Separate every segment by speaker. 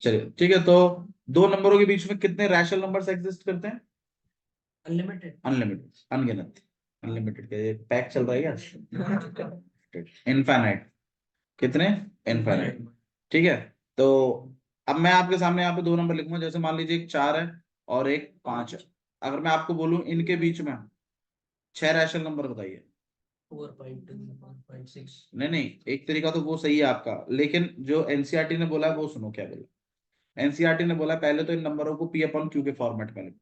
Speaker 1: चलिए ठीक है, तो दो नंबरों के बीच में कितने रैशनल नंबर्स एग्जिस्ट करते हैं?
Speaker 2: अनलिमिटेड।
Speaker 1: अनलिमिटेड, अनगिनत। अनलिमिटेड के पैक चल रहा है क्या? इनफाइनाइट। कितने? इनफाइनाइट। ठीक है, तो अब मैं आपके सामने यहाँ पे दो नंबर लिखूंगा, जैसे मान लीजिए एक 4 है और एक 5 है। अगर मैं आपको बोलूं इनके बीच में 6 रैशनल नंबर बताइए।
Speaker 2: 4.2, 4.6।
Speaker 1: नहीं नहीं, एक तरीका तो वो सही है आपका, लेकिन जो एनसीईआरटी ने बोला है वो सुनो क्या बोला। एनसीईआरटी ने बोला पहले तो इन नंबरों को पी अपॉन क्यू के फॉर्मेट में लिखो।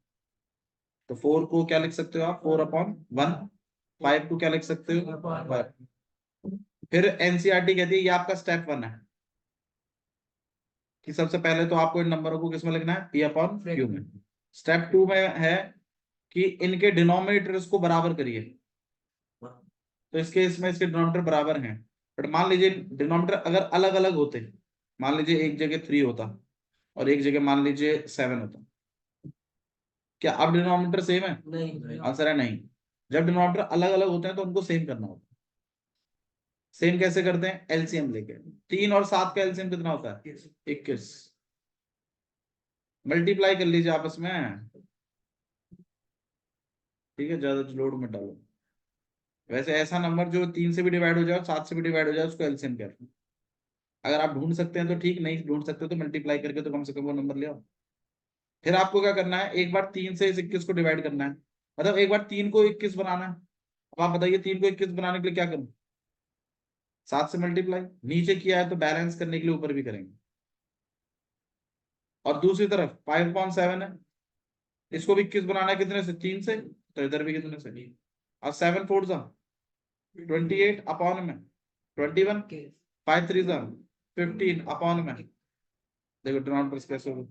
Speaker 1: तो 4 को क्या लिख सकते हो आप? 4/1। 5 को क्या लिख सकते हो? 5। फिर एनसीईआरटी कहती है ये आपका स्टेप 1 है कि सबसे पहले तो आपको इन नंबरों को किस में लिखना है? पी अपॉन क्यू में। स्टेप 2 में है कि इनके डिनोमिनेटर्स को बराबर करिए। तो इसके इसमें इसके डिनोमिनेटर बराबर हैं, बट मान लीजिए डिनोमिनेटर अगर अलग अलग होते, मान लीजिए एक जगह 3 होता और एक जगह मान लीजिए 7 होता, क्या अब डिनोमिनेटर सेम है?
Speaker 2: नहीं।
Speaker 1: आंसर है नहीं। जब डिनोमिनेटर अलग अलग होते हैं तो उनको सेम करना होता है। सेम कैसे करते हैं? एलसीएम लेके। 3 और 7 का एलसीएम कितना होता है? 21। मल्टीप्लाई कर लीजिए आपस में। ठीक है, ज्यादा लोड मत डालो। वैसे ऐसा नंबर जो 3 से भी डिवाइड हो जाए, 7 से भी डिवाइड हो जाए, उसको एलसीएम कहते हैं। अगर आप ढूंढ सकते हैं तो ठीक, नहीं ढूंढ सकते तो मल्टीप्लाई करके तो कम से कम वो नंबर ले आओ। फिर आपको क्या करना है? एक बार 3 से इस 21 को डिवाइड करना है, मतलब एक बार 3 को 21 बनाना है। अब आप बताइए 3 को 21 बनाने के लिए क्या करूं? 7 से मल्टीप्लाई। नीचे किया है तो बैलेंस करने के लिए ऊपर भी करेंगे। और दूसरी तरफ 5/7 है, इसको भी 21 बनाना है, कितने से? 3 से। तो इधर भी कितने से? और 7 4 जा 28 अपॉन में 21। 5 3 जा 15 अपॉन में। देखो डिनोमिनेटर्स कैसे हो,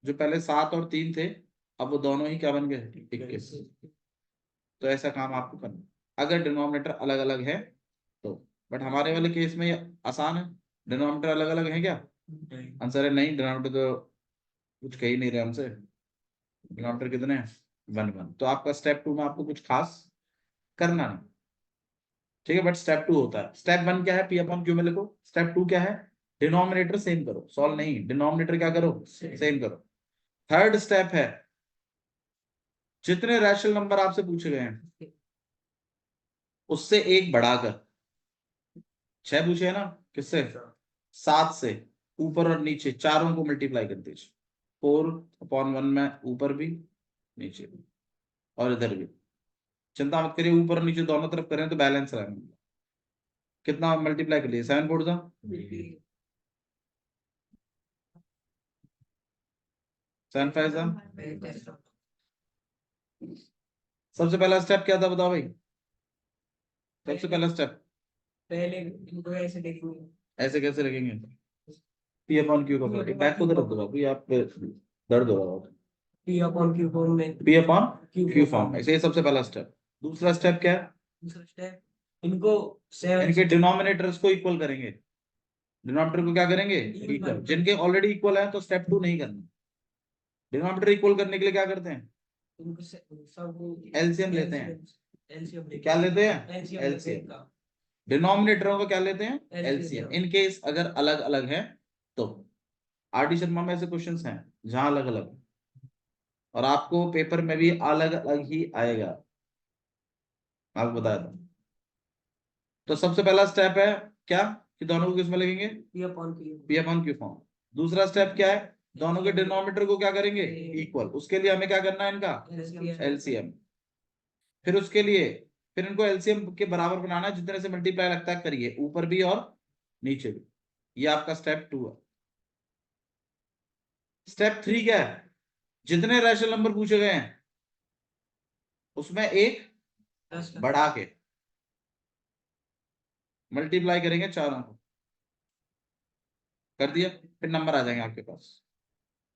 Speaker 1: जो पहले 7 और 3 थे अब वो दोनों ही क्या बन गए? 21। तो ऐसा काम आपको करना है। अगर डिनोमिनेटर अलग अलग है तो। बट हमारे वाले केस में ये आसान है। डिनोमिनेटर अलग अलग है क्या? आंसर है नहीं। डिनोमिनेटर तो कुछ कह ही नहीं रहे हमसे। डिनोमिनेटर कितने हैं? 1 1। तो आपका स्टेप 2 में आपको कुछ खास करना नहीं। ठीक है, बट स्टेप 2 होता है। स्टेप 1 क्या है? पी अपॉन क्यू में लिखो। स्टेप 2 क्या है? डिनोमिनेटर सेम करो। सॉल्व नहीं, डिनोमिनेटर क्या करो? सेम करो। थर्ड स्टेप है जितने रैशनल नंबर आपसे पूछे गए हैं उससे एक बढ़ाकर। 6 पूछे है ना, किससे? 7 से। ऊपर और नीचे चारों को मल्टीप्लाई कर दीजिए। 4/1 में ऊपर भी नीचे भी और इधर भी। चिंता मत करिए, ऊपर और नीचे दोनों तरफ करें तो बैलेंस रहेगा। कितना मल्टीप्लाई कर लिए? 7 4 जा 7 5 जा। सबसे पहला स्टेप क्या था बताओ भाई? सबसे पहला स्टेप
Speaker 2: पहले इनको ऐसे देखेंगे।
Speaker 1: ऐसे कैसे रखेंगे? पी अपॉन क्यू का फॉर्म। बैक को रख दो बाबू, आप दर्द हो रहा है।
Speaker 2: पी अपॉन क्यू फॉर्म में।
Speaker 1: पी अपॉन क्यू फॉर्म, ऐसे ही सबसे पहला स्टेप। दूसरा स्टेप क्या है?
Speaker 2: दूसरा स्टेप इनको सेवन
Speaker 1: इनके डिनोमिनेटर्स को इक्वल करेंगे। डिनोमिनेटर को क्या करेंगे? इक्वल। जिनके ऑलरेडी इक्वल है तो स्टेप 2 नहीं करना। डिनोमिनेटर इक्वल करने के लिए क्या करते हैं?
Speaker 2: इनको सब
Speaker 1: एलसीएम लेते हैं।
Speaker 2: एलसीएम
Speaker 1: क्या लेते हैं? एलसीएम। डिनोमिनेटरों को क्या लेते हैं? एलसीएम। इन केस अगर अलग अलग है तो। आरडी शर्मा में ऐसे क्वेश्चंस हैं जहां अलग अलग, और आपको पेपर में भी अलग अलग ही आएगा। आपको बताया था। तो सबसे पहला स्टेप है क्या? कि दोनों को किसमें लगेंगे? P upon Q form. दूसरा स्टेप क्या है? दोनों के डिनोमिनेटर को क्या करेंगे? इक्वल। उसके लिए हमें क्या करना है? इनका एलसीएम। फिर उसके लिए फिर इनको एलसीएम के बराबर बनाना है, जितने से मल्टीप्लाई लगता है करिए, ऊपर भी और नीचे भी। ये आपका स्टेप 2 है। स्टेप 3 क्या है? जितने रैशनल नंबर पूछे गए हैं उसमें एक बढ़ा के मल्टीप्लाई करेंगे चारों को। कर दिया, फिर नंबर आ जाएंगे आपके पास।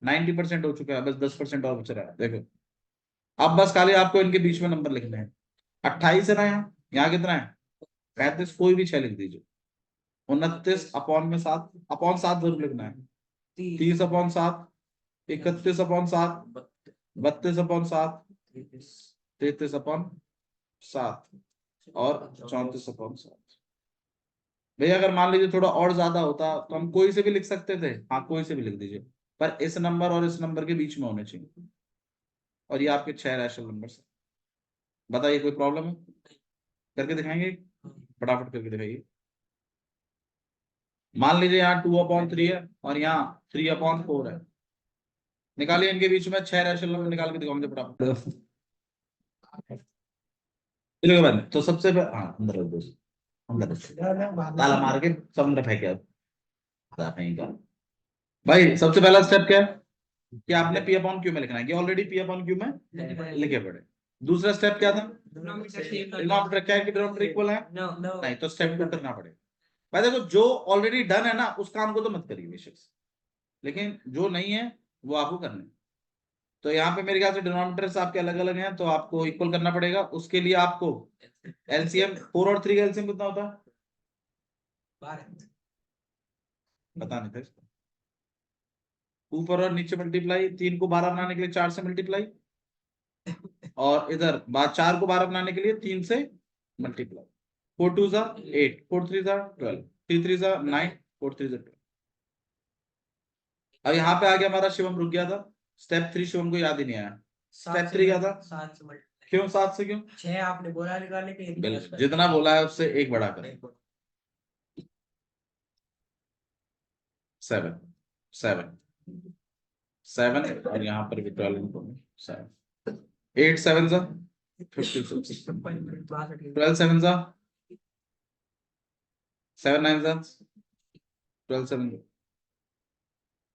Speaker 1: 90% हो चुका है, बस 10% और बच रहा है। देखो अब बस खाली आपको इनके बीच में नंबर लिखने हैं। 28 है ना, यहाँ कितना है? 35। कोई भी 6 लिख दीजिए। 29 अपॉन में 7, अपॉन 7 जरूर लिखना है। 30/7, 31/7, 32/7, 33/7 और 34/7। भैया अगर मान लीजिए थोड़ा और ज्यादा होता तो हम कोई से भी लिख सकते थे, हाँ कोई से भी लिख दीजिए, पर इस नंबर और इस नंबर के बीच में होने चाहिए, और ये आपके 6 रैशनल नंबर है। बताइए कोई प्रॉब्लम है? करके दिखाएंगे, फटाफट करके दिखाइए। मान लीजिए यहाँ 2/3 है और यहाँ 3/4 है, निकालिए इनके बीच में 6 रैशनल नंबर, निकाल के दिखाओ मुझे फटाफट। चलिए बंद, तो सबसे हाँ अंदर रख दो, अंदर रख दो। ताला मार के सब अंदर फेंके आप, कहीं का। भाई सबसे पहला स्टेप क्या है कि आपने पी अपॉन क्यू में लिखना है, ये ऑलरेडी पी अपॉन क्यू में लिखे पड़े। दूसरा स्टेप क्या था? डिनोमिनेटर क्या है कि डिनोमिनेटर इक्वल है, नहीं तो स्टेप 2 करना पड़ेगा। भाई देखो जो ऑलरेडी डन है ना उस काम को तो मत करिए बेशक, लेकिन जो नहीं है वो आपको करना है। तो यहाँ पे मेरे ख्याल से डिनोमिनेटर्स आपके अलग अलग हैं, तो आपको इक्वल करना पड़ेगा। उसके लिए आपको एलसीएम 4 और 3 का एलसीएम कितना होता है? पता नहीं था इसको। ऊपर और नीचे मल्टीप्लाई, 3 को 12 बनाने के लिए 4 से मल्टीप्लाई, और इधर बात 4 को 12 बनाने के लिए 3 से मल्टीप्लाई। 4 2 जा 8, 4 3 जा 12, 3 3 जा 9, 4 3 जा 12। अब यहाँ पे आगे हमारा शिवम रुक गया था, स्टेप 3 शिवम को याद ही नहीं आया। स्टेप 3 क्या था?
Speaker 2: 7 से मल्टीप्लाई।
Speaker 1: क्यों 7 से? क्यों?
Speaker 2: 6 आपने बोला निकालने के लिए,
Speaker 1: बिल्कुल, जितना बोला है उससे एक बढ़ा कर 7 7 7, और यहाँ पर भी 12 7, 8 7 जा 56, 12 7 जा 7 9 जा 12 7।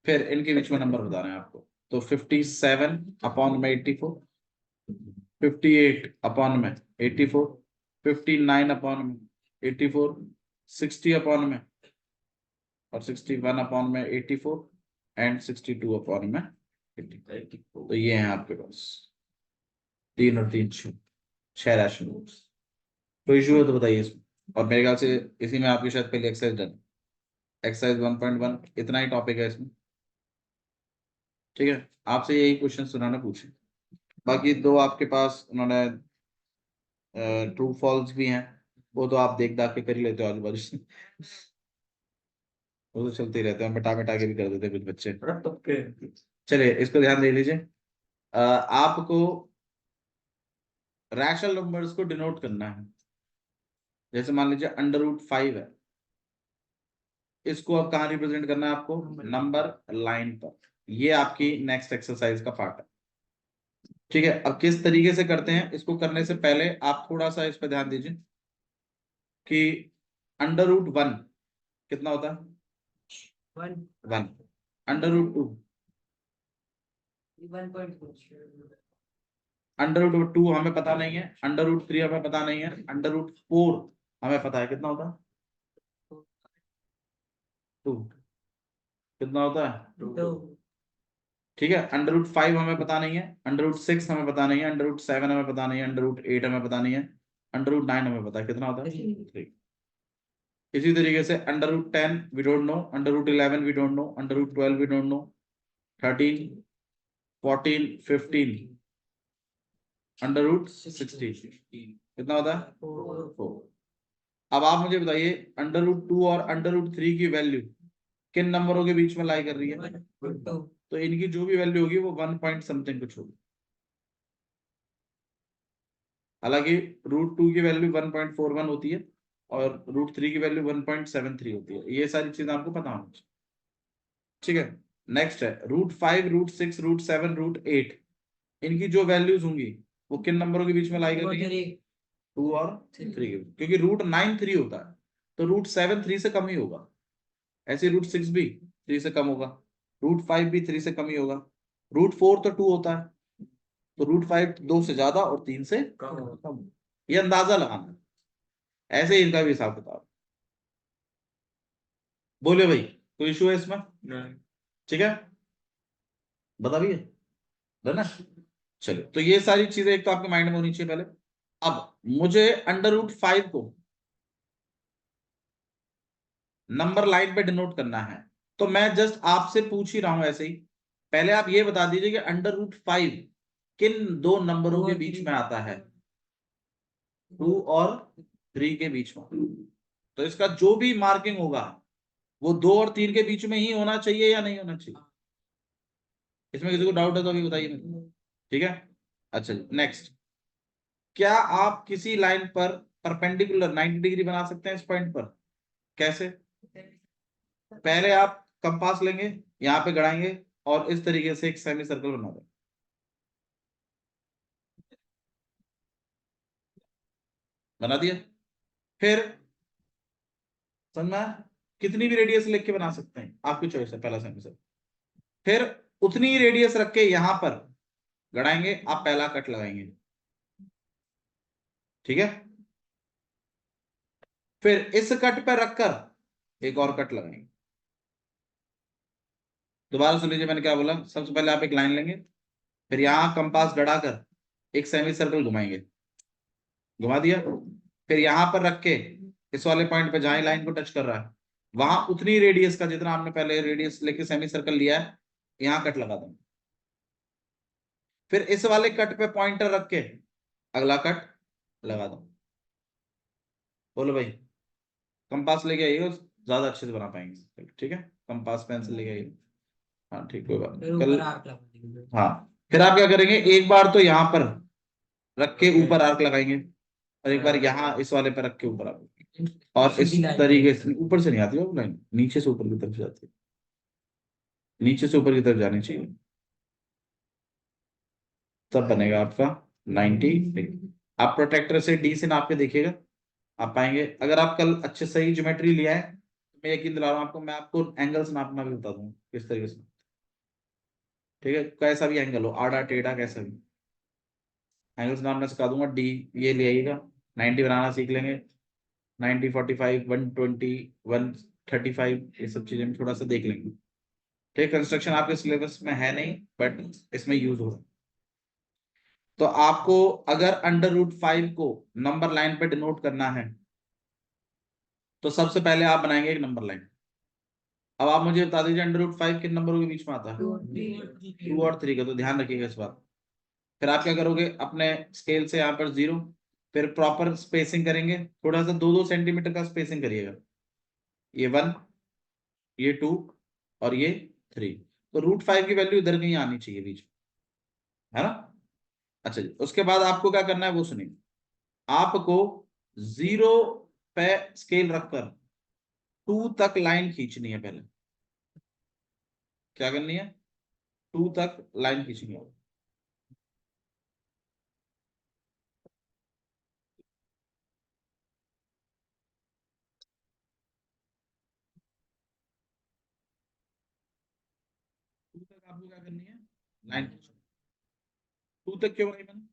Speaker 1: फिर इनके बीच में नंबर बताना है आपको, तो 57 अपॉन में 84, 58 अपॉन में 84, 59 अपॉन में 84, 60 अपॉन में, और 61 अपॉन में 84, एंड 62 अपॉन में 80। तो ये है आपके पास 3 और 3 6 रैशनल नंबर्स। कोई इशू है तो बताइए इसमें। और मेरे ख्याल से इसी में आपकी शायद पहले एक्सरसाइज डन, एक्सरसाइज 1.1 इतना ही टॉपिक है इसमें। ठीक है, आपसे यही क्वेश्चन सुनाना पूछे, बाकी दो आपके पास उन्होंने ट्रू फॉल्स भी हैं, वो तो आप देख दाख के कर ही लेते हो आजू बाजू से, वो तो चलते ही रहते हैं, मिटा मिटा के भी कर देते हैं कुछ बच्चे। चलिए इसको ध्यान दे लीजिए। आपको रैशनल नंबर्स को डिनोट करना है, जैसे मान लीजिए √5 है, इसको अब कहाँ रिप्रेजेंट करना है आपको? नंबर लाइन पर। ये आपकी नेक्स्ट एक्सरसाइज का पार्ट है। ठीक है, अब किस तरीके से करते हैं इसको करने से पहले आप थोड़ा सा इस पर ध्यान दीजिए कि √1 कितना होता है? 1। √2, √2 हमें पता नहीं है, √3 हमें पता नहीं है, √4 हमें पता है, कितना होता है? 2। कितना होता है? ठीक है, √5 हमें पता नहीं है, √6 हमें पता नहीं है, √7 हमें पता नहीं है, √8 हमें पता नहीं है, √9 हमें पता है, कितना होता है? 3। इसी तरीके से √10 we don't know, √11 we don't know, √12 we don't know, 13 14 15, √16 कितना होता है? 4। अब आप मुझे बताइए √2 और √3 की वैल्यू किन नंबरों के बीच में लाई कर रही है? तो इनकी जो भी वैल्यू होगी वो 1 पॉइंट समथिंग कुछ होगी। हालांकि √2 की वैल्यू 1.41 होती है और √3 की वैल्यू 1.73 होती है, ये सारी चीजें आपको पता होनी चाहिए। ठीक है, नेक्स्ट है √5 √6 √7 √8, इनकी जो वैल्यूज होंगी वो किन नंबरों के बीच में लाई करेंगे? 2 और 3 के, क्योंकि √9 3 होता है, तो √7 3 से कम ही होगा, ऐसे √6 भी 3 से कम होगा, √5 भी 3 से कम ही होगा, √4 तो 2 होता है, तो √5 2 से ज्यादा और 3 से कम। ये अंदाजा लगाना है, ऐसे ही इनका भी हिसाब किताब। बोले भाई कोई इशू है इसमें? ठीक है, बता भैया, है ना? चलो, तो ये सारी चीजें एक तो आपके माइंड में होनी चाहिए पहले। अब मुझे √5 को नंबर लाइन पे डिनोट करना है, तो मैं जस्ट आपसे पूछ ही रहा हूं ऐसे ही, पहले आप ये बता दीजिए कि √5 किन दो नंबरों के बीच में आता है? 2 और 3 के बीच में। तो इसका जो भी मार्किंग होगा वो 2 और 3 के बीच में ही होना चाहिए या नहीं होना चाहिए? इसमें किसी को डाउट है तो अभी बताइए मेरे को। ठीक है, अच्छा नेक्स्ट, क्या आप किसी लाइन पर परपेंडिकुलर 90 डिग्री बना सकते हैं इस पॉइंट पर? कैसे? पहले आप कंपास लेंगे, यहाँ पे गड़ाएंगे और इस तरीके से एक सेमी सर्कल बना दें। बना दिया? फिर समझ में आया? कितनी भी रेडियस लेके के बना सकते हैं, आपकी चॉइस है, पहला सेमी सर्कल। फिर उतनी ही रेडियस रख के यहां पर गड़ाएंगे, आप पहला कट लगाएंगे। ठीक है, फिर इस कट पर रखकर एक और कट लगाएंगे। दोबारा सुन लीजिए मैंने क्या बोला। सबसे पहले आप एक लाइन लेंगे, फिर यहां कंपास गड़ाकर एक सेमी सर्कल घुमाएंगे, घुमा दिया। फिर यहां पर रख के इस वाले पॉइंट पे जहां लाइन को टच कर रहा है वहां उतनी रेडियस का जितना आपने पहले रेडियस लेके सेमी सर्कल लिया है, यहां कट लगा देंगे। फिर इस वाले कट पे पॉइंटर रख के अगला कट लगा दो। बोलो भाई, कंपास लेके आइए, ज्यादा अच्छे से बना पाएंगे। ठीक है, कंपास पेंसिल लेके आइए। हाँ ठीक, कोई बात
Speaker 2: फिर
Speaker 1: नहीं
Speaker 2: ऊपर
Speaker 1: कल।
Speaker 2: आर्क लगा देंगे।
Speaker 1: हाँ, फिर आप क्या करेंगे, एक बार तो यहाँ पर रख के ऊपर आर्क लगाएंगे और एक बार यहाँ इस वाले पर रख के ऊपर आर्क, और इस
Speaker 2: सीधी लाइन
Speaker 1: तरीके से ऊपर से नहीं आती वो लाइन, नीचे से ऊपर की तरफ जाती है, नीचे से ऊपर की तरफ जानी चाहिए, तब बनेगा आपका 90 डिग्री। आप प्रोटेक्टर से डी से नाप के देखिएगा, आप पाएंगे। अगर आप कल अच्छे सही ज्योमेट्री लिया है तो मैं यकीन दिला रहा हूँ आपको, मैं आपको एंगल्स नापना भी बता दूंगा किस तरीके से। ठीक है, कैसा भी एंगल हो, आड़ा टेढ़ा कैसा भी, एंगल्स नापना सिखा दूंगा। डी ये ले आइएगा, 90 बनाना सीख लेंगे। 90, 45, 120, 135, ये सब चीजें हम थोड़ा सा देख लेंगे। ठीक, कंस्ट्रक्शन आपके सिलेबस में है नहीं बट इसमें यूज हो रहा है। तो आपको अगर √5 को नंबर लाइन पे डिनोट करना है तो सबसे पहले आप बनाएंगे एक नंबर लाइन। अब आप मुझे बता दीजिए √5 किन नंबरों के बीच में आता है? 2 और 3 का, तो ध्यान रखिएगा इस बात। फिर आप क्या करोगे, अपने स्केल से यहाँ पर 0, फिर प्रॉपर स्पेसिंग करेंगे, थोड़ा सा 2-2 सेंटीमीटर का स्पेसिंग करिएगा। ये 1, ये 2 और ये 3। तो √5 की वैल्यू इधर कहीं आनी चाहिए बीच में, है ना? अच्छा जी, उसके बाद आपको क्या करना है वो सुनिए। आपको 0 पे स्केल रखकर 2 तक लाइन खींचनी है पहले। क्या करनी है? 2 तक लाइन खींचनी है। टू तक आपको क्या करनी है? लाइन खींचनी। 2 तक क्यों बनाई मैंने?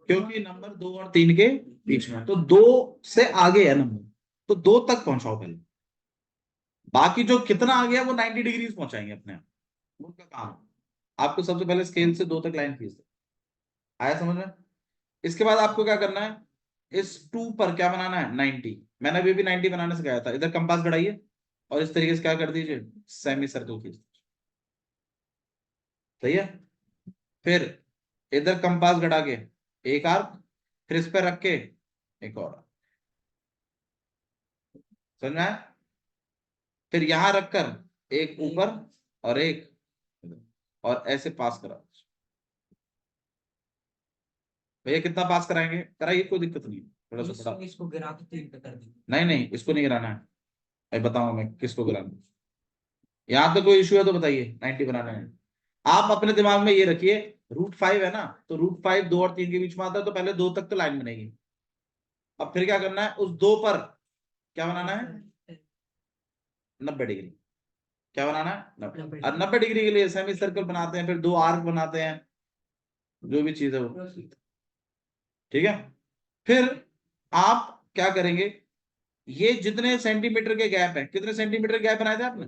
Speaker 1: क्योंकि नंबर 2 और 3 के बीच में है। तो 2 से आगे है नंबर, तो 2 तक पहुंचाओ पहले। बाकी जो कितना आ गया वो 90 डिग्री पहुंचाएंगे अपने आप, उनका काम है। आपको सबसे पहले स्केल से 2 तक लाइन खींच दो। आया समझ में? इसके बाद आपको क्या करना है, इस 2 पर क्या बनाना है? 90। मैंने अभी भी 90 बनाने से गया था। इधर कंपास बढ़ाइए और इस तरीके से क्या कर दीजिए, सेमी सर्कल खींच दीजिए। सही है? फिर इधर कंपास गड़ा के एक आर्क, फिर इस पर रख के एक और आर्क। समझ में आया? फिर यहां रखकर एक ऊपर और एक इधर, और ऐसे पास करा। भैया कितना पास कराएंगे? कराइए, कोई दिक्कत नहीं है, थोड़ा सा बड़ा।
Speaker 2: इसको गिरा के 3 पे कर देंगे।
Speaker 1: नहीं नहीं, इसको नहीं गिराना है। मैं बताऊंगा मैं किसको गिराना है। यहाँ तो कोई इशू है तो बताइए, 90 बनाना है। आप अपने दिमाग में ये रखिए, √5 है ना, तो √5 2 और 3 के बीच में आता है, तो पहले 2 तक तो लाइन बनेगी। अब फिर क्या करना है, उस 2 पर क्या बनाना है? 90 डिग्री। क्या बनाना है? 90। और 90 डिग्री के लिए सेमी सर्कल बनाते हैं, फिर 2 आर्क बनाते हैं, जो भी चीज है वो। ठीक है, फिर आप क्या करेंगे, ये जितने सेंटीमीटर के गैप है, कितने सेंटीमीटर गैप बनाए थे आपने?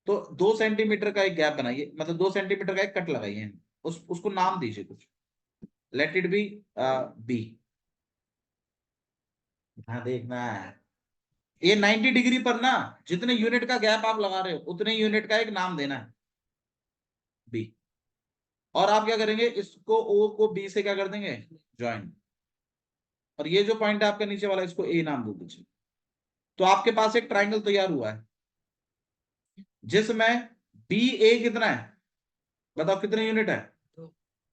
Speaker 1: तो 2 सेंटीमीटर का एक गैप बनाइए, मतलब 2 सेंटीमीटर का एक कट लगाइए। उसको नाम दीजिए कुछ, लेट इट बी बी। हाँ देखना है, ये 90 डिग्री पर ना जितने यूनिट का गैप आप लगा रहे हो उतने यूनिट का एक नाम देना है, बी। और आप क्या करेंगे, इसको ओ को बी से क्या कर देंगे, ज्वाइन। और ये जो पॉइंट है आपका नीचे वाला, इसको ए नाम दे दीजिए। तो आपके पास एक ट्राइंगल तैयार हुआ है जिसमें बी ए कितना है, बताओ कितने यूनिट है?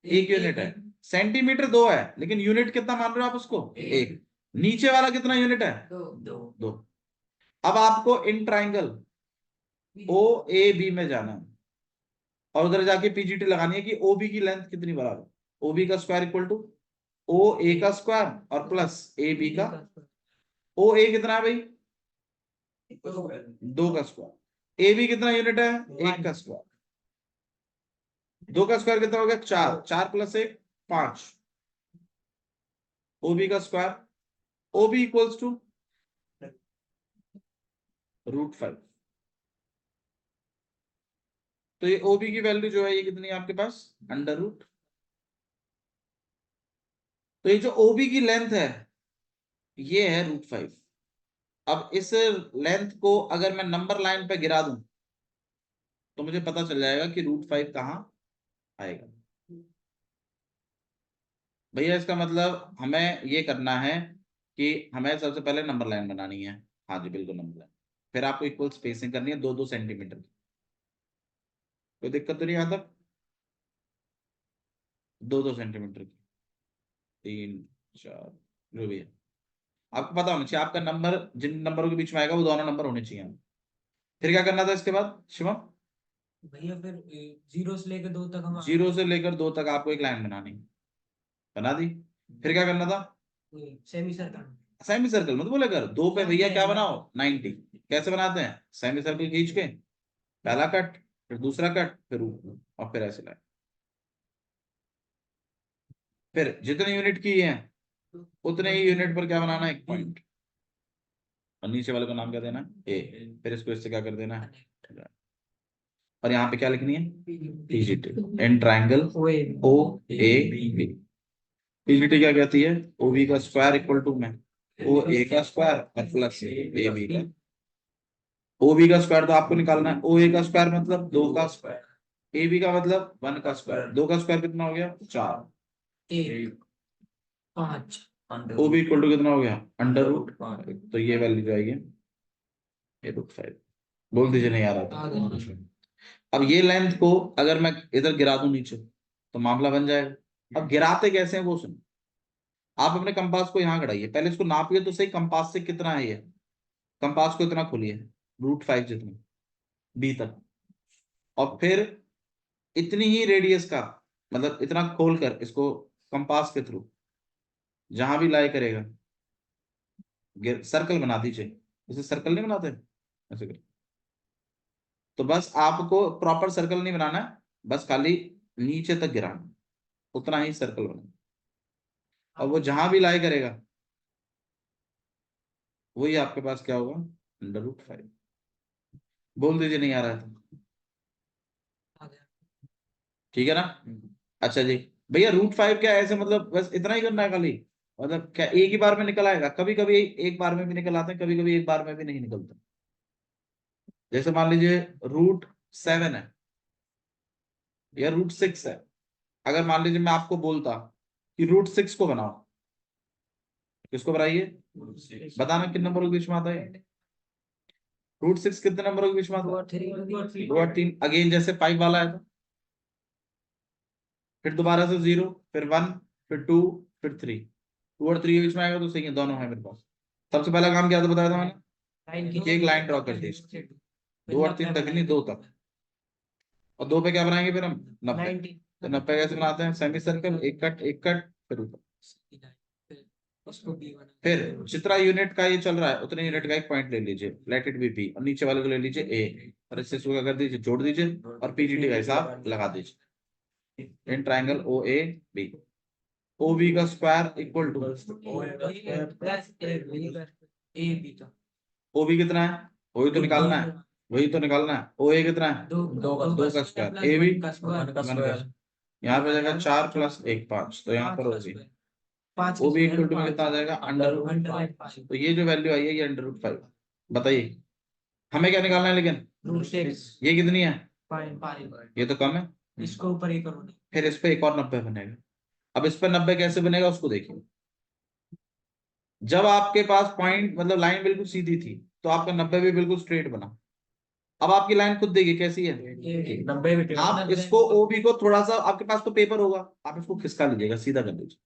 Speaker 1: एक यूनिट है। सेंटीमीटर 2 है, लेकिन यूनिट कितना मान रहे हो आप उसको? एक। नीचे वाला कितना यूनिट है? दो। अब आपको इन ट्राइंगल ओ ए बी में जाना है और उधर जाके पीजीटी लगानी है कि ओबी की लेंथ कितनी बराबर। ओबी का स्क्वायर इक्वल टू ओ ए का स्क्वायर और प्लस ए बी का। ओ ए कितना है भाई? 2 का स्क्वायर। ए बी कितना यूनिट है? 1 का स्क्वायर। 2 का स्क्वायर कितना हो गया? 4। 4 प्लस 1 5। ओबी का स्क्वायर। OB equals to √5। तो ये ओबी की वैल्यू जो है ये कितनी है आपके पास? √। तो ये जो ओबी की लेंथ है ये है √5। अब इस लेंथ को अगर मैं नंबर लाइन पे गिरा दूं तो मुझे पता चल जाएगा कि √5 कहाँ आएगा। भैया इसका मतलब हमें ये करना है कि हमें सबसे पहले नंबर लाइन बनानी है। हाँ जी बिल्कुल नंबर लाइन। फिर आपको इक्वल स्पेसिंग करनी है 2-2 सेंटीमीटर की। कोई दिक्कत तो नहीं आता? 2-2 सेंटीमीटर की, 3-4 जो भी है आपको पता होना चाहिए। आपका नंबर जिन नंबरों के बीच में आएगा वो दोनों नंबर होने चाहिए। फिर क्या करना था इसके बाद शिवम?
Speaker 2: भैया फिर 0 से लेकर 2 तक हम
Speaker 1: 0 से लेकर 2 तक आपको एक लाइन बनानी, बना दी। फिर क्या करना था?
Speaker 2: Semi circle.
Speaker 1: सेमी सर्कल मत बोले कर, 2 पे भैया क्या बनाओ? 90। कैसे बनाते हैं? सेमी सर्कल खींच के पहला कट, फिर दूसरा कट, फिर ऊपर और फिर ऐसे लाइन। फिर जितने यूनिट की है उतने ही यूनिट पर क्या बनाना है? एक पॉइंट। और नीचे वाले को नाम क्या देना है? ए। फिर इसको इससे क्या कर देना है? और यहाँ पे क्या लिखनी है? PGT in triangle O A B. PGT क्या कहती है? ओ बी का स्क्वायर इक्वल टू में ओ ए का स्क्वायर और प्लस ए बी का। ओ बी का स्क्वायर तो आपको निकालना है। ओ ए का स्क्वायर मतलब 2 का स्क्वायर। ए बी का मतलब 1 का स्क्वायर। 2 का स्क्वायर कितना हो गया? 4।
Speaker 2: 5।
Speaker 1: ओ बी इक्वल टू कितना हो गया? √5। तो ये वैल्यू जो आएगी ये √5। बोल दीजिए नहीं आ रहा था। अब ये लेंथ को अगर मैं इधर गिरा दूं नीचे तो मामला बन जाएगा। अब गिराते कैसे हैं वो सुनो। आप अपने कंपास को यहाँ गड़ाइए, पहले इसको नापिए तो सही कंपास से कितना है ये। कंपास को इतना खोलिए, √5 जितना बी तक, और फिर इतनी ही रेडियस का, मतलब इतना खोलकर इसको कंपास के थ्रू जहां भी लाई करेगा सर्कल बना दीजिए। इसे सर्कल नहीं बनाते ऐसे कर। तो बस आपको प्रॉपर सर्कल नहीं बनाना है, बस खाली नीचे तक गिराना, उतना ही सर्कल बनाना। और वो जहां भी लाई करेगा वही आपके पास क्या होगा? √5। बोल दीजिए नहीं आ रहा था। ठीक है ना? अच्छा जी। भैया √5 क्या ऐसे मतलब बस इतना ही करना है खाली? मतलब क्या एक ही बार में निकल आएगा? कभी कभी एक बार में भी निकल आते हैं, कभी कभी एक बार में भी नहीं निकलते। जैसे मान लीजिए √7 है या √6 है। अगर मान लीजिए मैं आपको बोलता कि √6 को बनाओ, किसको बनाइए? बताना किन नंबरों के बीच में आता है? √6 कितने नंबरों के बीच में आता है? 2 और 3। अगेन जैसे 5 वाला है तो फिर दोबारा से 0, फिर 1, फिर 2, फिर 3। 2 और 3 के बीच में आएगा तो सही है, दोनों है मेरे पास। सबसे पहला काम क्या था बताया था मैंने? कि एक लाइन ड्रॉ कर दी, 2 और 3 तक नहीं, 2 तक। और 2 पे क्या बनाएंगे फिर हम? 90। तो 90 कैसे बनाते हैं? सेमी सर्कल, एक कट फिर ऊपर। फिर जितना यूनिट का ये चल रहा है उतने यूनिट का एक पॉइंट ले लीजिए, लेट इट बी पी, और नीचे वाले को ले लीजिए ए, और इससे इसको क्या कर दीजिए? जोड़ दीजिए और पीजीटी का हिसाब लगा दीजिए in triangle O A B. O B का square equal to O B कितना है? वही तो निकालना है, वही तो निकालना है। ओ ए कितना है? 2 का स्क्वायर। ए बी 1 का स्क्वायर। यहाँ पे जाएगा 4 + 1 5, तो यहाँ पर होगी ओ बी इक्वल टू में कितना आ जाएगा? √5। तो ये जो वैल्यू आई है ये √5। बताइए हमें क्या निकालना है लेकिन? ये कितनी है? ये तो कम है।
Speaker 2: इसको ऊपर ही करो।
Speaker 1: फिर इस पे एक और 90 बनेगा। अब इस पे 90 कैसे बनेगा उसको देखिए। जब आपके पास पॉइंट मतलब लाइन बिल्कुल सीधी थी तो आपका 90 भी बिल्कुल स्ट्रेट बना। अब आपकी लाइन खुद देखिए कैसी है,
Speaker 2: 90 भी
Speaker 1: आप इसको ओबी को थोड़ा सा, आपके पास तो पेपर होगा, आप इसको खिसका लीजिएगा, सीधा कर दीजिए,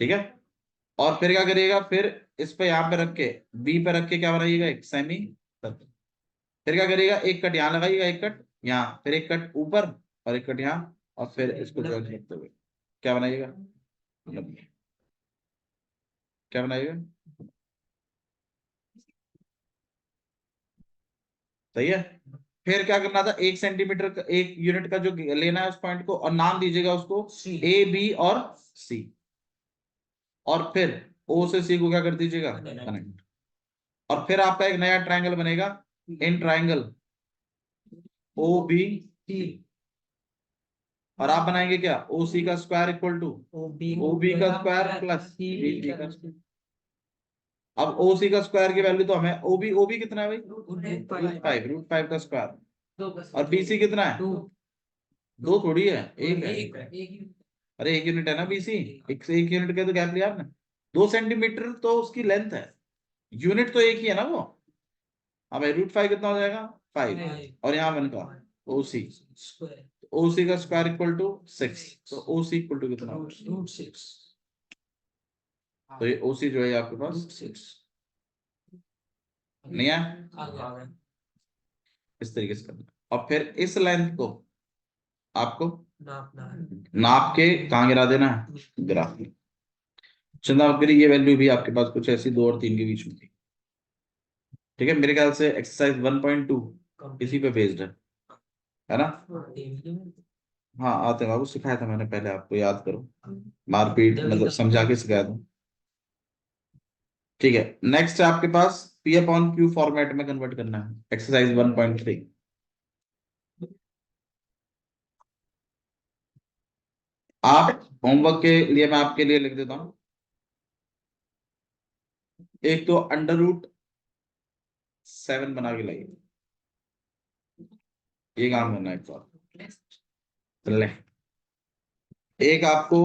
Speaker 1: ठीक है। और फिर क्या करिएगा, फिर इस पे यहाँ पे रख के, बी पे रख के क्या बनाइएगा, एक सेमी सर्कल। फिर क्या करिएगा, एक कट यहाँ लगाइएगा, एक कट यहाँ, फिर एक कट ऊपर और एक कट यहाँ, और फिर इसको ज्वाइन करते हुए क्या बनाइएगा, क्या बनाइएगा, सही है। फिर क्या करना था, 1 सेंटीमीटर का, 1 यूनिट का जो लेना है उस पॉइंट को, और नाम दीजिएगा उसको ए बी और सी, और फिर ओ से सी को क्या कर दीजिएगा, कनेक्ट। और फिर आपका एक नया ट्रायंगल बनेगा, इन ट्रायंगल ओ बी, और आप बनाएंगे क्या, ओ सी का square equal to O B का स्क्वायर प्लस बी सी का स्क्वायर। अब ओ सी का स्क्वायर की वैल्यू तो हमें, ओबी कितना है भाई, √5 का स्क्वायर, और बी सी कितना है, दो थोड़ी है, एक है। अरे 1 यूनिट है ना बीसी, एक यूनिट का तो गैप लिया आपने, 2 सेंटीमीटर तो उसकी लेंथ है, यूनिट तो एक ही है ना वो। हाँ भाई, √5 कितना हो जाएगा, 5, और यहाँ 1 का ओसी, ओसी का स्क्वायर इक्वल टू 6, तो ओसी इक्वल टू कितना,
Speaker 2: √6।
Speaker 1: तो ये ओसी जो है आपके पास नहीं है, इस तरीके से करना। और फिर इस लेंथ को आपको नाप के कहाँ गिरा देना है, ग्राफ में। चंदा ये वैल्यू भी आपके पास कुछ ऐसी 2 और 3 के बीच में थी, ठीक है। मेरे ख्याल से एक्सरसाइज 1.2 इसी पे बेस्ड है ना। हाँ आते हैं बाबू, सिखाया था मैंने पहले, आपको याद करो, मारपीट मतलब समझा के सिखाया था, ठीक है। नेक्स्ट है आपके पास पी अपॉन क्यू फॉर्मेट में कन्वर्ट करना है, एक्सरसाइज 1.3। आप होमवर्क के लिए मैं आपके लिए लिख देता हूं, एक तो √7 बना के लाइए, ये काम करना है एक बार, चल ले। एक आपको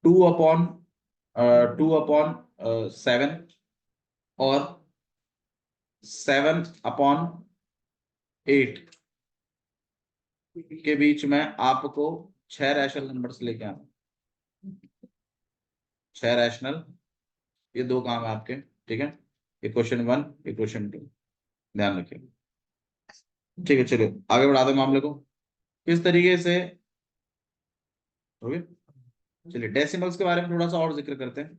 Speaker 1: 2/7 और 7/8 के बीच में आपको 6 रैशनल नंबर्स लेके आना, 6 रैशनल, ये 2 काम है आपके, ठीक है। ये क्वेश्चन 1, ये क्वेश्चन 2, ध्यान रखिए, ठीक है। चलिए आगे बढ़ा दो मामले को, किस तरीके से हो गया। चलिए डेसिमल्स के बारे में थोड़ा सा और जिक्र करते हैं,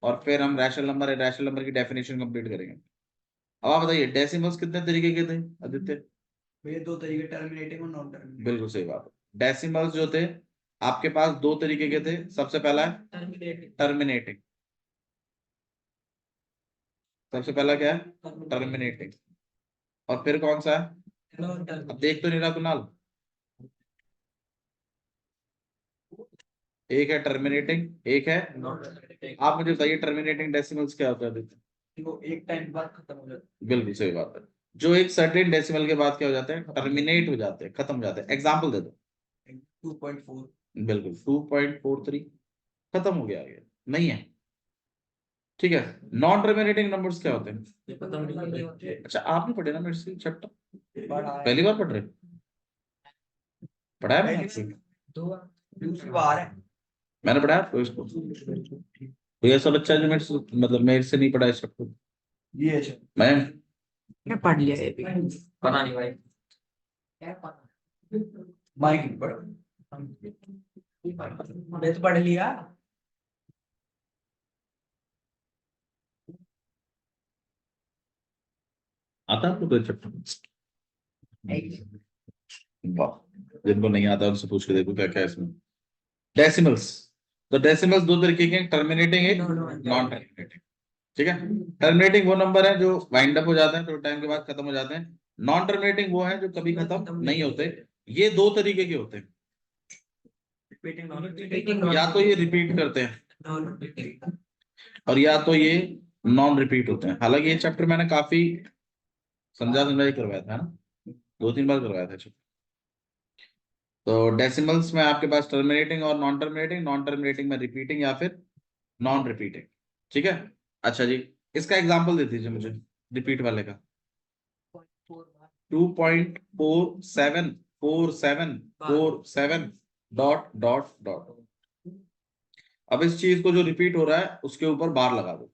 Speaker 1: और फिर हम रैशनल नंबर की डेफिनेशन कंप्लीट करेंगे। अब आप बताइए डेसिमल्स कितने तरीके के थे आदित्य।
Speaker 3: ये 2 तरीके, टर्मिनेटिंग और नॉन टर्मिनेटिंग।
Speaker 1: बिल्कुल सही बात है, डेसिमल्स जो थे आपके पास 2 तरीके के थे। सबसे पहला है टर्मिनेटिंग, सबसे पहला क्या है, टर्मिनेटिंग। और फिर कौन सा है, अब देख तो नहीं रहा कुणाल, एक है टर्मिनेटिंग, एक है, आप मुझे बताइए टर्मिनेटिंग डेसिमल्स क्या होता है आदित्य।
Speaker 3: वो एक टाइम बाद खत्म हो जाता
Speaker 1: बिल्कुल सही बात है, जो एक सर्टेन डेसिमल के बाद क्या हो जाते हैं, टर्मिनेट हो जाते हैं, खत्म हो जाते हैं। एग्जांपल दे दो।
Speaker 3: है। 2.4।
Speaker 1: बिल्कुल 2.43, खत्म हो गया, ये नहीं है, ठीक है। नॉन टर्मिनेटिंग नंबर्स क्या होते हैं, अच्छा आपने पढ़े ना मेरे से चैप्टर, पहली बार पढ़ रहे, पढ़ाया मैंने आपसे?
Speaker 3: दूसरी बार है।
Speaker 1: मैंने पढ़ाया आपको इसको, कोई ऐसा बच्चा है जो मेरे से मतलब मेरे से नहीं पढ़ा इस चैप्टर,
Speaker 3: ये है
Speaker 1: मैं
Speaker 2: पढ़ लिया ये भी, पता नहीं भाई,
Speaker 3: माइक पर।
Speaker 2: मैं तो पढ़ लिया।
Speaker 1: आता है आपको कोई चैप्टर, वाह, जिनको नहीं आता उनसे पूछ के देखो क्या क्या है इसमें। डेसिमल्स, तो डेसिमल्स 2 तरीके के, टर्मिनेटिंग एक, नॉन टर्मिनेटिंग, ठीक है। टर्मिनेटिंग वो नंबर है जो वाइंड अप हो जाते हैं, थोड़े टाइम के बाद खत्म हो जाते हैं। नॉन टर्मिनेटिंग वो है जो कभी खत्म नहीं होते। ये 2 तरीके के होते हैं, या तो ये रिपीट करते हैं और या तो ये नॉन रिपीट होते हैं। हालांकि ये चैप्टर मैंने काफी समझा करवाया था ना, 2-3 बार करवाया था चैप्टर। तो डेसिमल्स में आपके पास टर्मिनेटिंग और नॉन टर्मिनेटिंग में रिपीटिंग या फिर नॉन रिपीटिंग। ठीक है, अच्छा जी, इसका एग्जांपल दे दीजिए मुझे रिपीट वाले का। 2.474747 डॉट डॉट डॉट। अब इस चीज को जो रिपीट हो रहा है उसके ऊपर बार लगा दो,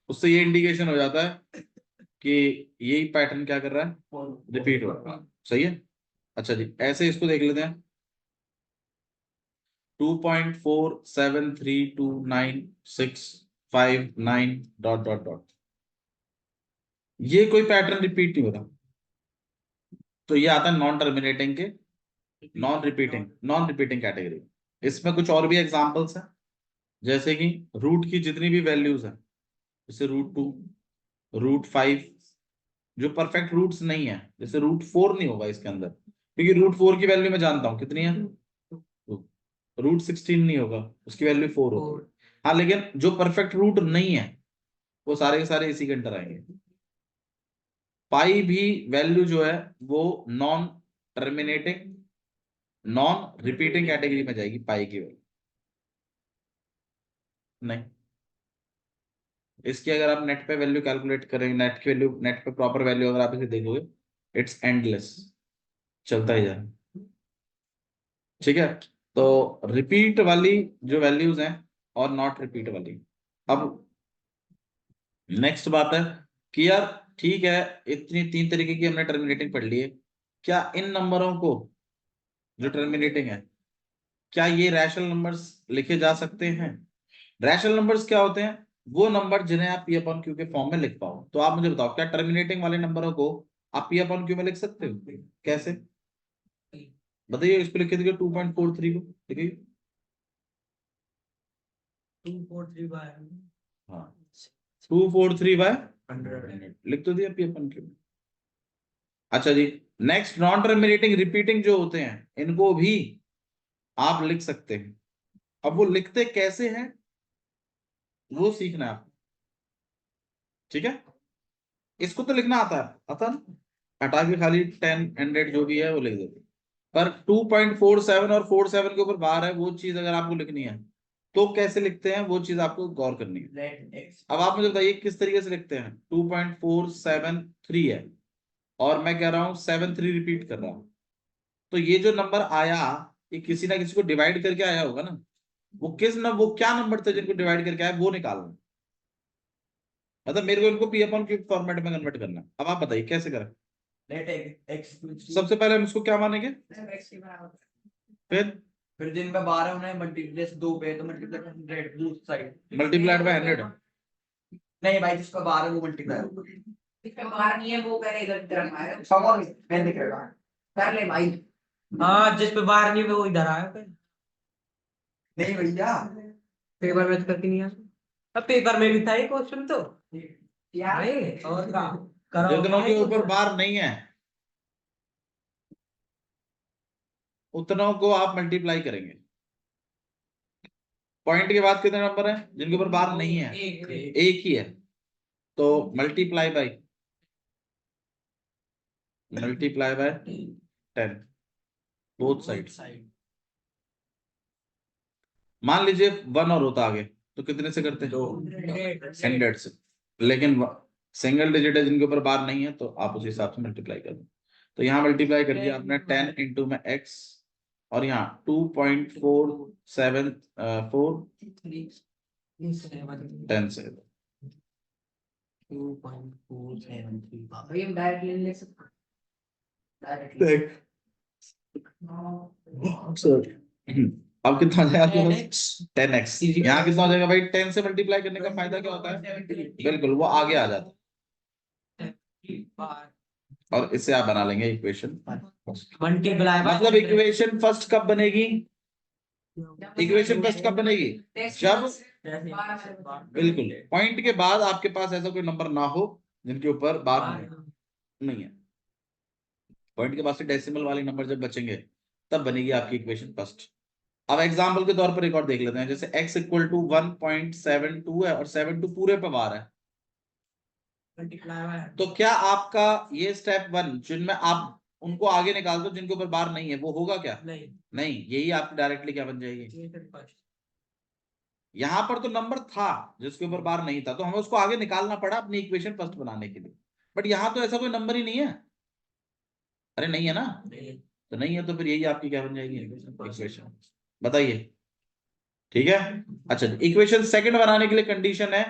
Speaker 1: उससे ये इंडिकेशन हो जाता है कि यही पैटर्न क्या कर रहा है, रिपीट हो रहा है। सही है, अच्छा जी, ऐसे इसको देख लेते हैं। 2.47329659 डॉट डॉट डॉट, ये कोई पैटर्न रिपीट नहीं हो रहा, तो ये आता है नॉन टर्मिनेटिंग के नॉन रिपीटिंग कैटेगरी। इसमें कुछ और भी एग्जांपल्स हैं, जैसे कि रूट की जितनी भी वैल्यूज हैं, जैसे √2, √5, जो परफेक्ट रूट्स नहीं है, जैसे √4 नहीं होगा इसके अंदर, क्योंकि √4 की वैल्यू मैं जानता हूं कितनी है, √16 नहीं होगा, उसकी वैल्यू 4 होगी। हाँ, लेकिन जो परफेक्ट रूट नहीं है वो सारे के सारे इसी के अंदर आएंगे। पाई भी वैल्यू जो है वो non terminating non repeating category में जाएगी, पाई की वैल्यू नहीं। इसकी अगर आप नेट पे वैल्यू कैलकुलेट करेंगे, नेट की वैल्यू, नेट पे प्रॉपर वैल्यू अगर आप इसे देखोगे, इट्स एंडलेस, चलता ही जाए। ठीक है, तो रिपीट वाली जो वैल्यूज हैं और नॉट रिपीट वाली। अब नेक्स्ट बात है कि यार ठीक है, इतनी 3 तरीके की हमने टर्मिनेटिंग पढ़ ली है, क्या इन नंबरों को जो टर्मिनेटिंग है, क्या ये रैशनल नंबर्स लिखे जा सकते हैं? रैशनल नंबर्स क्या होते हैं? वो नंबर जिन्हें आप पी अपॉन क्यू के फॉर्म में लिख पाओ। तो आप मुझे बताओ, क्या टर्मिनेटिंग वाले नंबरों को आप पी अपॉन क्यू में लिख सकते हो? कैसे बताइए, इसको लिख के देखिए, 2.43 को लिखिए।
Speaker 2: 243
Speaker 1: हाँ, 243/100 लिख तो दिया पी अपॉन क्यू। अच्छा जी, नेक्स्ट नॉन टर्मिनेटिंग रिपीटिंग जो होते हैं, इनको भी आप लिख सकते हैं। अब वो लिखते कैसे हैं वो सीखना है आपको। ठीक है, इसको तो लिखना आता है ना, हटा के खाली 10 100 जो भी है वो लिख देते। पर 2.47 और 47 के ऊपर बार है, वो चीज अगर आपको लिखनी है तो कैसे लिखते हैं, वो चीज आपको गौर करनी है। अब आप मुझे बताइए किस तरीके से लिखते हैं। 2.473 है और मैं कह रहा हूं 73 रिपीट कर रहा हूं, तो ये जो नंबर आया, ये किसी ना किसी को डिवाइड करके आया होगा ना। वो क्या नंबर थे जिनको डिवाइड करके आया, वो निकालना। मतलब मेरे को इनको पी अपॉन क्यू फॉर्मेट में कन्वर्ट करना है। अब आप बताइए कैसे करें। सबसे पहले हम इसको क्या मानेंगे, फिर
Speaker 3: जिनमें 12 उन्हें मल्टीप्लाई 2 पे तो मल्टीप्लाई 100 दूसरी साइड
Speaker 1: मल्टीप्लाइड बाय 100।
Speaker 3: नहीं भाई, जिसका 12 वो मल्टीप्लाई होगा,
Speaker 4: इसका बाहर नहीं है वो करे इधर तरफ आया
Speaker 3: समझ मैं दिखेगा।
Speaker 4: कर ले भाई।
Speaker 2: हाँ, जिस पे बाहर नहीं हुए वो इधर आया फिर।
Speaker 3: नहीं भैया,
Speaker 2: पेपर में तो करके नहीं आया। अब पेपर में भी था ये क्वेश्चन तो।
Speaker 4: यार
Speaker 2: नहीं, और का करो
Speaker 1: जितनों के ऊपर बार नहीं है उतनों को आप मल्टीप्लाई करेंगे। पॉइंट के बाद कितने नंबर हैं जिनके ऊपर बार नहीं है? एक ही है, तो मल्टीप्लाई बाय 10 बोथ साइड। मान लीजिए 1 और होता आगे, तो कितने से करते हैं? 100 से। लेकिन सिंगल डिजिट है जिनके ऊपर बार नहीं है, तो आप उस हिसाब से मल्टीप्लाई कर दो। तो यहाँ मल्टीप्लाई कर दिया आपने 10 इंटू में x, और यहाँ 2.474 10 से।
Speaker 2: 2.473।
Speaker 4: भाई हम डायरेक्ट ले सकते डायरेक्ट
Speaker 1: अब कितना आ जाएगा आपके पास? 10x। यहाँ कितना हो जाएगा भाई? 10 से मल्टीप्लाई करने का फायदा क्या होता है? बिल्कुल, वो आगे आ जाता है और इससे आप बना लेंगे इक्वेशन।
Speaker 2: मल्टीप्लाई
Speaker 1: मतलब इक्वेशन फर्स्ट कब बनेगी? इक्वेशन फर्स्ट कब बनेगी? जब बिल्कुल पॉइंट के बाद आपके पास ऐसा कोई नंबर ना हो जिनके ऊपर बार नहीं है। पॉइंट के बाद से डेसिमल वाले नंबर जब बचेंगे तब बनेगी आपकी इक्वेशन फर्स्ट। अब एग्जाम्पल के तौर पर एक और देख लेते हैं, जैसे x इक्वल टू 1.72 है और 72 पूरे पे बार है, तो क्या आपका ये स्टेप 1 जिनमें आप उनको आगे निकाल दो जिनके ऊपर बार नहीं है, वो होगा क्या?
Speaker 2: नहीं
Speaker 1: नहीं, यही आपकी डायरेक्टली क्या बन जाएगी?
Speaker 2: ये फिर फर्स्ट
Speaker 1: यहाँ पर तो नंबर था जिसके ऊपर बार नहीं था, तो हमें उसको आगे निकालना पड़ा अपनी इक्वेशन फर्स्ट बनाने के लिए, बट यहाँ तो ऐसा कोई नंबर ही नहीं है। अरे नहीं है ना,
Speaker 2: नहीं
Speaker 1: तो नहीं है तो फिर यही आपकी क्या बन जाएगी? इक्वेशन। बताइए, ठीक है। अच्छा, इक्वेशन सेकंड बनाने के लिए कंडीशन है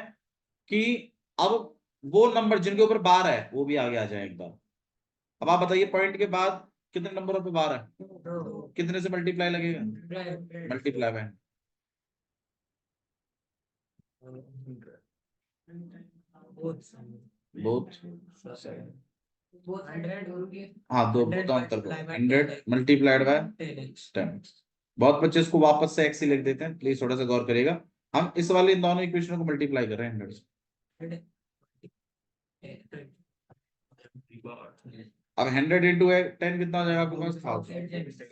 Speaker 1: कि अब वो नंबर जिनके ऊपर बार है वो भी आगे आ जाए एक बार। अब आप बताइए पॉइंट के बाद कितने नंबरों पे बार है, कितने से मल्टीप्लाई लगेगा? Multiply by both. हाँ, दो दो अंतर को 100 मल्टीप्लाइड बाय 10। बहुत बच्चे इसको वापस से एक्स ही लिख देते हैं, प्लीज थोड़ा सा गौर करिएगा। हम इस वाले इन दोनों इक्वेशनों को मल्टीप्लाई कर रहे हैं 100 से। अब 100 इंटू 10 कितना हो जाएगा आपके पास? 1000।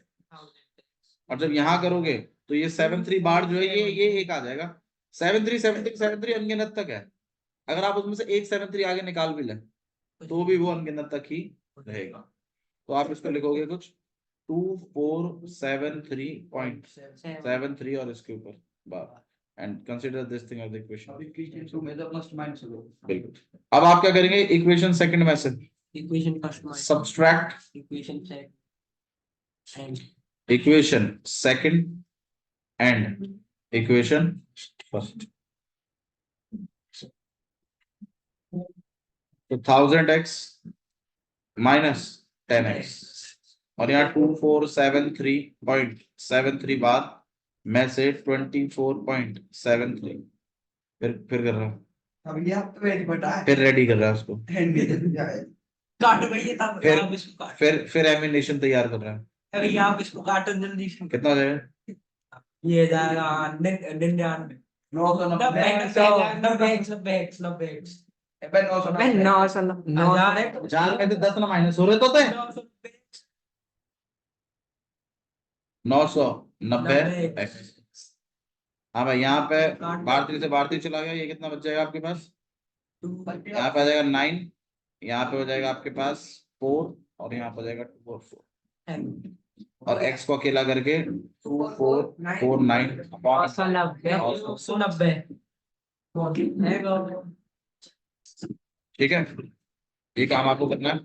Speaker 1: और जब यहाँ करोगे तो ये 73 बार जो है ये एक आ जाएगा। 73 अनगिनत तक है, अगर आप उसमें से एक 73 आगे निकाल भी लें तो भी वो अनगिनत तक ही रहेगा। तो आप इसको लिखोगे कुछ 2473.73 और इसके ऊपर bar, and consider this thing as the equation.
Speaker 3: अभी इक्वेशन 2 में तो प्लस माइनस लो।
Speaker 1: बिल्कुल। अब आप क्या करेंगे? इक्वेशन सेकंड में से
Speaker 2: equation first
Speaker 1: subtract
Speaker 2: equation second
Speaker 1: equation second and equation first. तो 1000x माइनस 10x और यहाँ 2473.73 बार में से 24.73 फिर कर रहा हूँ,
Speaker 3: अब ये आप तो वेट बटा है।
Speaker 1: फिर रेडी कर रहा है उसको,
Speaker 2: काट भैया तब
Speaker 1: फिर
Speaker 2: आप इसको काट
Speaker 1: फिर एमिनेशन तैयार कर रहा है।
Speaker 2: भैया आप इसको काटो जल्दी से।
Speaker 1: कितना हो जाएगा?
Speaker 2: ये जाएगा 99
Speaker 3: 990
Speaker 1: चार में से 10 ना माइनस हो रहे तो थे 990 x। हाँ भाई, यहाँ पे भारतीय से भारतीय चला गया, ये कितना बच जाएगा आपके पास? यहाँ पे आ जाएगा 9, यहाँ पे हो जाएगा आपके पास 4 और यहाँ पे हो जाएगा 2 और 4, और x को अकेला करके 2449। ठीक है, ये काम आपको करना है।